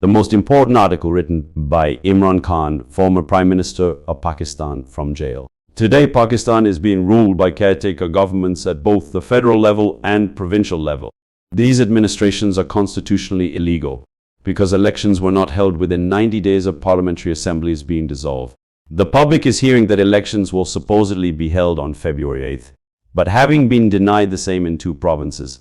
the most important article written by Imran Khan, former Prime Minister of Pakistan, from jail. Today, Pakistan is being ruled by caretaker governments at both the federal level and provincial level. These administrations are constitutionally illegal because elections were not held within 90 days of parliamentary assemblies being dissolved. The public is hearing that elections will supposedly be held on February 8th, but having been denied the same in two provinces,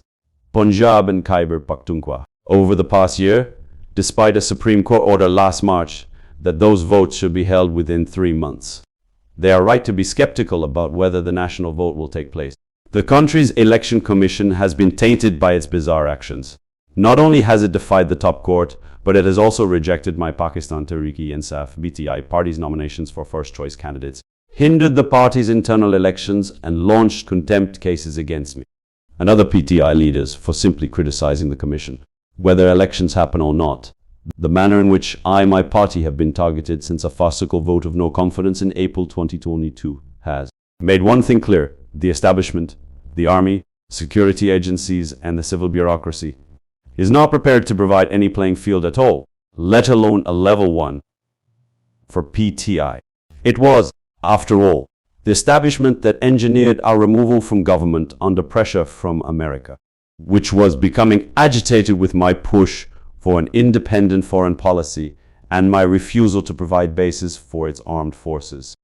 Punjab and Khyber Pakhtunkhwa, over the past year, despite a Supreme Court order last March that those votes should be held within 3 months. They are right to be skeptical about whether the national vote will take place. The country's election commission has been tainted by its bizarre actions. Not only has it defied the top court, but it has also rejected my Pakistan Tehreek-e-Insaf (PTI) party's nominations for first-choice candidates, hindered the party's internal elections, and launched contempt cases against me and other PTI leaders for simply criticizing the commission. Whether elections happen or not, the manner in which my party have been targeted since a farcical vote of no confidence in April 2022 has made one thing clear: the establishment, the army, security agencies, and the civil bureaucracy is not prepared to provide any playing field at all, let alone a level one for PTI. It was, after all, the establishment that engineered our removal from government under pressure from America, which was becoming agitated with my push for an independent foreign policy and my refusal to provide bases for its armed forces.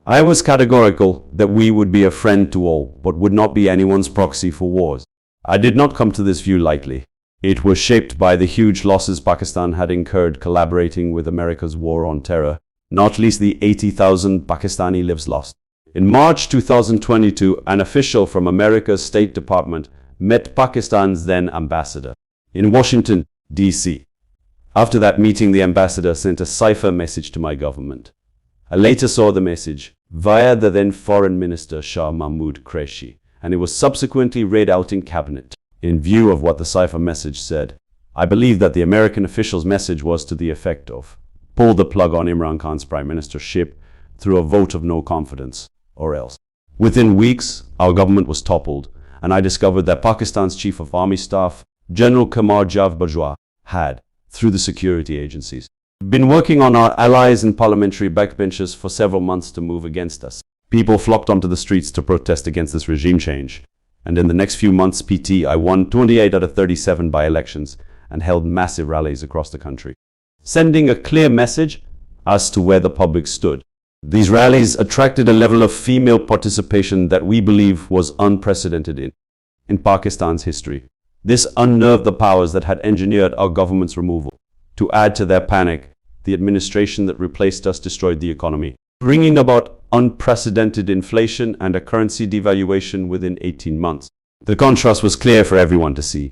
I was categorical that we would be a friend to all, but would not be anyone's proxy for wars. I did not come to this view lightly. It was shaped by the huge losses Pakistan had incurred collaborating with America's war on terror, not least the 80,000 Pakistani lives lost. In March 2022, an official from America's State Department met Pakistan's then ambassador in Washington, D.C. After that meeting, the ambassador sent a cipher message to my government. I later saw the message via the then Foreign Minister Shah Mahmood Qureshi, and it was subsequently read out in cabinet. In view of what the cipher message said, I believe that the American official's message was to the effect of pull the plug on Imran Khan's prime ministership through a vote of no confidence, or else. Within weeks, our government was toppled, and I discovered that Pakistan's Chief of Army Staff, General Qamar Jav Bajwa, had, through the security agencies, been working on our allies in parliamentary backbenches for several months to move against us. People flocked onto the streets to protest against this regime change, and in the next few months, PTI won 28 out of 37 by-elections and held massive rallies across the country, sending a clear message as to where the public stood. These rallies attracted a level of female participation that we believe was unprecedented in Pakistan's history. This unnerved the powers that had engineered our government's removal. To add to their panic, the administration that replaced us destroyed the economy, bringing about unprecedented inflation and a currency devaluation within 18 months. The contrast was clear for everyone to see.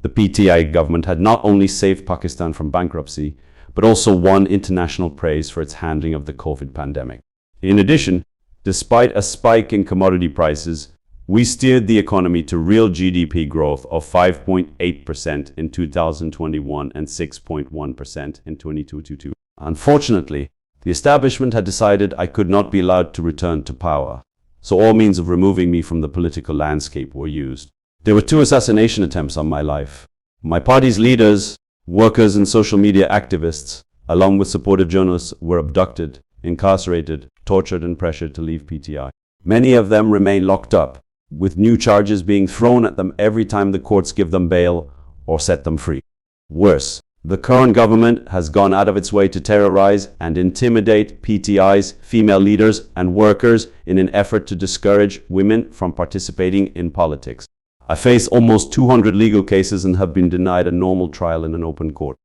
The PTI government had not only saved Pakistan from bankruptcy, but also won international praise for its handling of the COVID pandemic. In addition, despite a spike in commodity prices, we steered the economy to real GDP growth of 5.8% in 2021 and 6.1% in 2022. Unfortunately, the establishment had decided I could not be allowed to return to power, so all means of removing me from the political landscape were used. There were 2 assassination attempts on my life. My party's leaders, workers, and social media activists, along with supportive journalists, were abducted, incarcerated, tortured, and pressured to leave PTI. Many of them remain locked up, with new charges being thrown at them every time the courts give them bail or set them free. Worse, the current government has gone out of its way to terrorize and intimidate PTI's female leaders and workers in an effort to discourage women from participating in politics. I face almost 200 legal cases and have been denied a normal trial in an open court.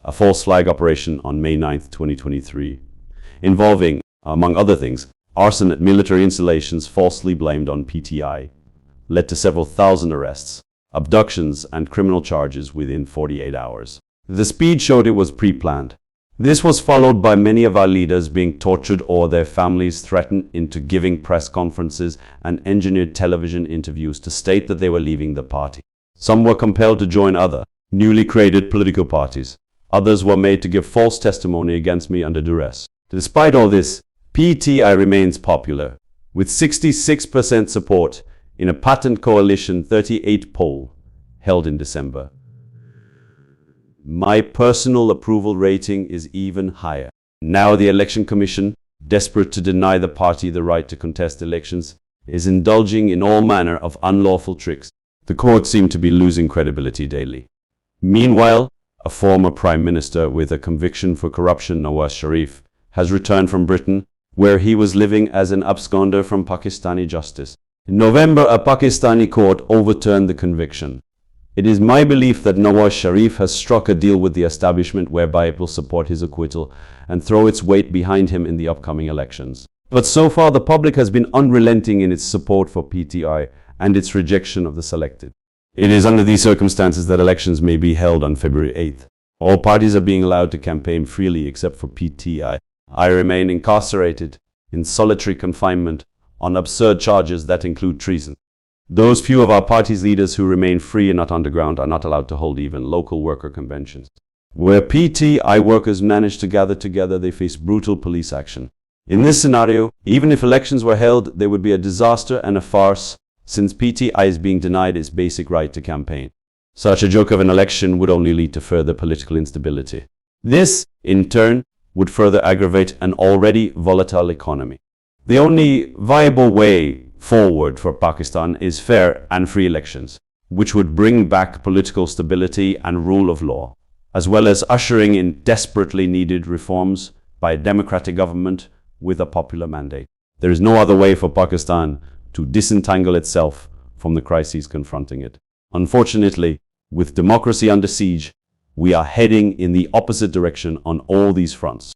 A false flag operation on May 9, 2023, involving, among other things, arson at military installations falsely blamed on PTI, led to several thousand arrests, abductions, and criminal charges within 48 hours. The speed showed it was pre-planned. This was followed by many of our leaders being tortured or their families threatened into giving press conferences and engineered television interviews to state that they were leaving the party. Some were compelled to join other, newly created political parties. Others were made to give false testimony against me under duress. Despite all this, PTI remains popular, with 66% support in a patent coalition 38 poll held in December. my personal approval rating is even higher. Now the Election Commission, desperate to deny the party the right to contest elections, is indulging in all manner of unlawful tricks. The courts seem to be losing credibility daily. Meanwhile, a former prime minister with a conviction for corruption, Nawaz Sharif, has returned from Britain, where he was living as an absconder from Pakistani justice. In November, a Pakistani court overturned the conviction. It is my belief that Nawaz Sharif has struck a deal with the establishment whereby it will support his acquittal and throw its weight behind him in the upcoming elections. But so far, the public has been unrelenting in its support for PTI and its rejection of the selected. It is under these circumstances that elections may be held on February 8th. All parties are being allowed to campaign freely except for PTI. I remain incarcerated in solitary confinement on absurd charges that include treason. Those few of our party's leaders who remain free and not underground are not allowed to hold even local worker conventions. Where PTI workers manage to gather together, they face brutal police action. In this scenario, even if elections were held, they would be a disaster and a farce, since PTI is being denied its basic right to campaign. Such a joke of an election would only lead to further political instability. This, in turn, would further aggravate an already volatile economy. The only viable way forward for Pakistan is fair and free elections, which would bring back political stability and rule of law, as well as ushering in desperately needed reforms by a democratic government with a popular mandate. There is no other way for Pakistan to disentangle itself from the crises confronting it. Unfortunately, with democracy under siege, we are heading in the opposite direction on all these fronts.